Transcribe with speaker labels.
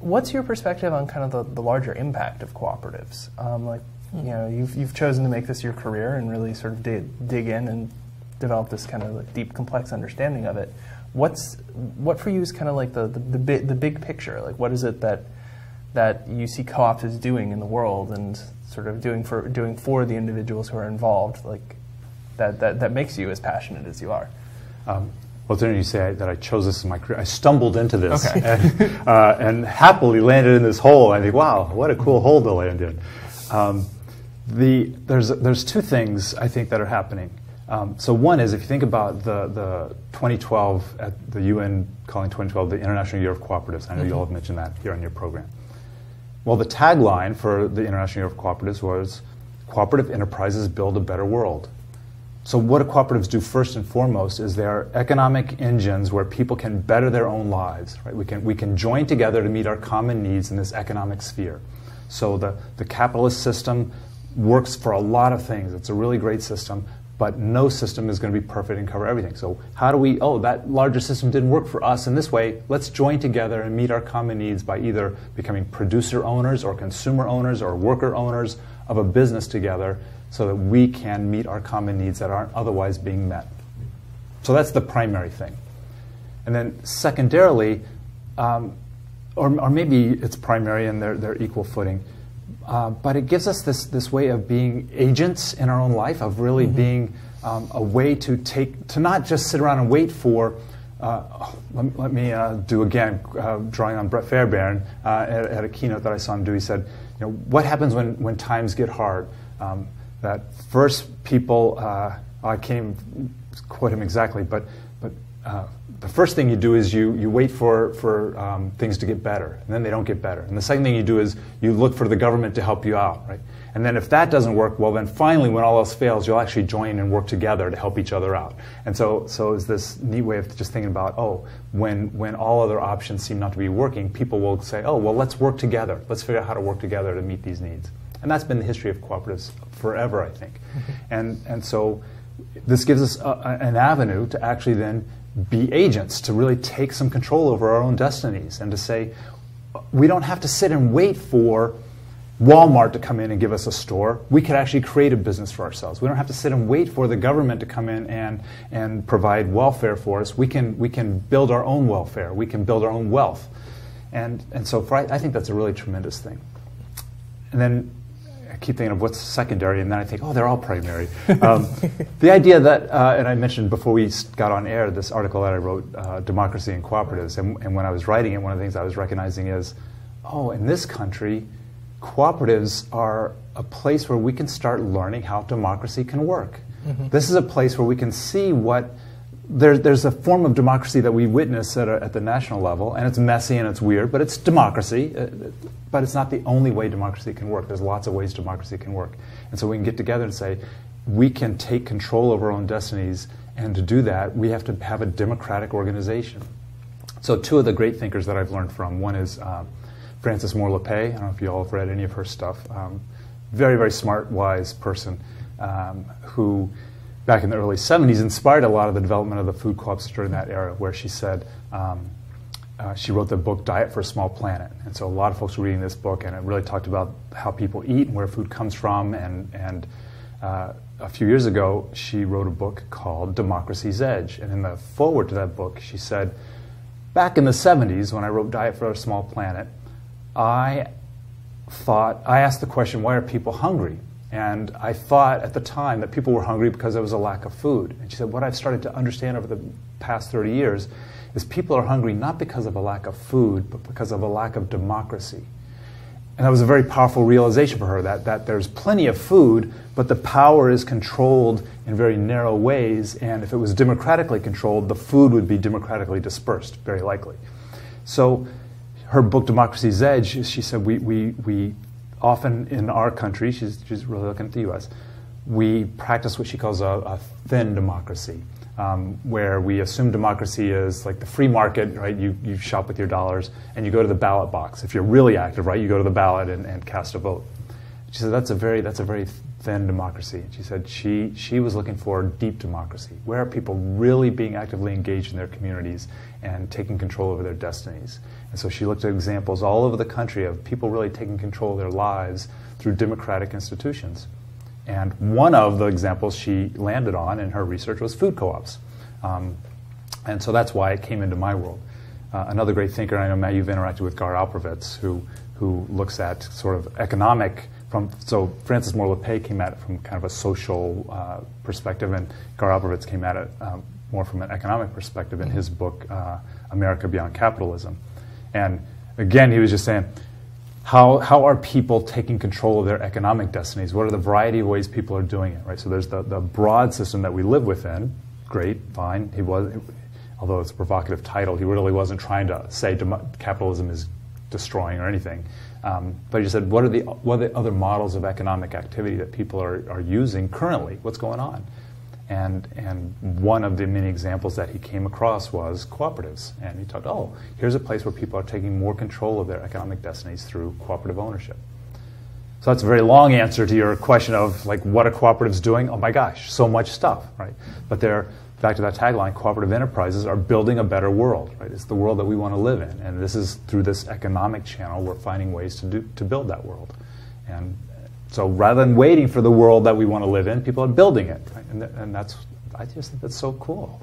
Speaker 1: what's your perspective on kind of the larger impact of cooperatives? Like, you know, you've chosen to make this your career and really sort of dig in and develop this kind of like deep, complex understanding of it. What for you is kind of like the big picture? Like, what is it that you see co-ops as doing in the world and sort of doing for the individuals who are involved, like that makes you as passionate as you are?
Speaker 2: Well, it's interesting you say that I chose this as my career. I stumbled into this,
Speaker 1: okay.
Speaker 2: and happily landed in this hole. I think, wow, what a cool hole to land in. There's two things I think that are happening. So one is, if you think about the 2012, at the UN calling 2012 the International Year of Cooperatives. I know you all have mentioned that here on your program. Well, the tagline for the International Year of Cooperatives was, "Cooperative enterprises build a better world." So what do cooperatives do first and foremost is they are economic engines where people can better their own lives. Right? We can join together to meet our common needs in this economic sphere. So the capitalist system works for a lot of things. It's a really great system, but no system is going to be perfect and cover everything. So how do we, that larger system didn't work for us in this way, let's join together and meet our common needs by either becoming producer owners or consumer owners or worker owners of a business together, so that we can meet our common needs that aren't otherwise being met. So that's the primary thing. And then secondarily, or maybe it's primary and they're equal footing, but it gives us this way of being agents in our own life, of really being a way to not just sit around and wait for, let me do again, drawing on Brett Fairbairn at a keynote that I saw him do. He said, you know, what happens when times get hard? That first people, I can't even quote him exactly, but the first thing you do is you wait for things to get better, and then they don't get better. And the second thing you do is you look for the government to help you out, right? And then if that doesn't work, well, then finally, when all else fails, you'll actually join and work together to help each other out. And so it's this neat way of just thinking about, when all other options seem not to be working, people will say, well, let's work together. Let's figure out how to work together to meet these needs. And that's been the history of cooperatives forever, I think. And so this gives us an avenue to actually then be agents, to really take some control over our own destinies, and to say, we don't have to sit and wait for Walmart to come in and give us a store. We could actually create a business for ourselves. We don't have to sit and wait for the government to come in and provide welfare for us. We can build our own welfare. We can build our own wealth. And so I think that's a really tremendous thing. And then I keep thinking of what's secondary, and then I think, they're all primary. The idea that, and I mentioned before we got on air, this article that I wrote, Democracy and Cooperatives, and when I was writing it, one of the things I was recognizing is, in this country, cooperatives are a place where we can start learning how democracy can work. This is a place where we can see there's a form of democracy that we witness at the national level, and it's messy and it's weird, but it's democracy. But it's not the only way democracy can work. There's lots of ways democracy can work. And so we can get together and say, we can take control over our own destinies, and to do that, we have to have a democratic organization. So two of the great thinkers that I've learned from, one is Frances Moore Lappé. I don't know if you all have read any of her stuff. Very, very smart, wise person who, back in the early 70s, inspired a lot of the development of the food co-ops during that era, where she said, she wrote the book Diet for a Small Planet. And so a lot of folks were reading this book, and it really talked about how people eat and where food comes from. And a few years ago, she wrote a book called Democracy's Edge. And in the foreword to that book, she said, back in the 70s, when I wrote Diet for a Small Planet, I asked the question, why are people hungry? And I thought at the time that people were hungry because there was a lack of food. And she said, what I've started to understand over the past 30 years is people are hungry not because of a lack of food, but because of a lack of democracy. And that was a very powerful realization for her, that there's plenty of food, but the power is controlled in very narrow ways, and if it was democratically controlled, the food would be democratically dispersed, very likely. So her book, Democracy's Edge, she said, we often in our country, she's really looking at the US, we practice what she calls a thin democracy. Where we assume democracy is like the free market, right? You shop with your dollars and you go to the ballot box. If you're really active, right, you go to the ballot and cast a vote. She said, that's a very thin democracy. She said she was looking for deep democracy. Where are people really being actively engaged in their communities and taking control over their destinies? And so she looked at examples all over the country of people really taking control of their lives through democratic institutions. And one of the examples she landed on in her research was food co-ops. And so that's why it came into my world. Another great thinker, I know, Matt, you've interacted with Gar Alperovitz, who looks at sort of economic, so Francis Moore Lepay came at it from kind of a social perspective, and Gar Alperovitz came at it more from an economic perspective in his book, America Beyond Capitalism. And again, he was just saying, how are people taking control of their economic destinies? What are the variety of ways people are doing it, right? So there's the broad system that we live within. Great, fine. He was, although it's a provocative title, he really wasn't trying to say capitalism is destroying or anything. But he said, what are the other models of economic activity that people are using currently? What's going on? And one of the many examples that he came across was cooperatives. And he thought, oh, here's a place where people are taking more control of their economic destinies through cooperative ownership. So that's a very long answer to your question of, like, what are cooperatives doing? Oh my gosh, so much stuff, right? But they're, back to that tagline, cooperative enterprises are building a better world, right? It's the world that we want to live in. And this is through this economic channel we're finding ways to build that world. And so rather than waiting for the world that we want to live in, people are building it, right? And that's, I just think that's so cool.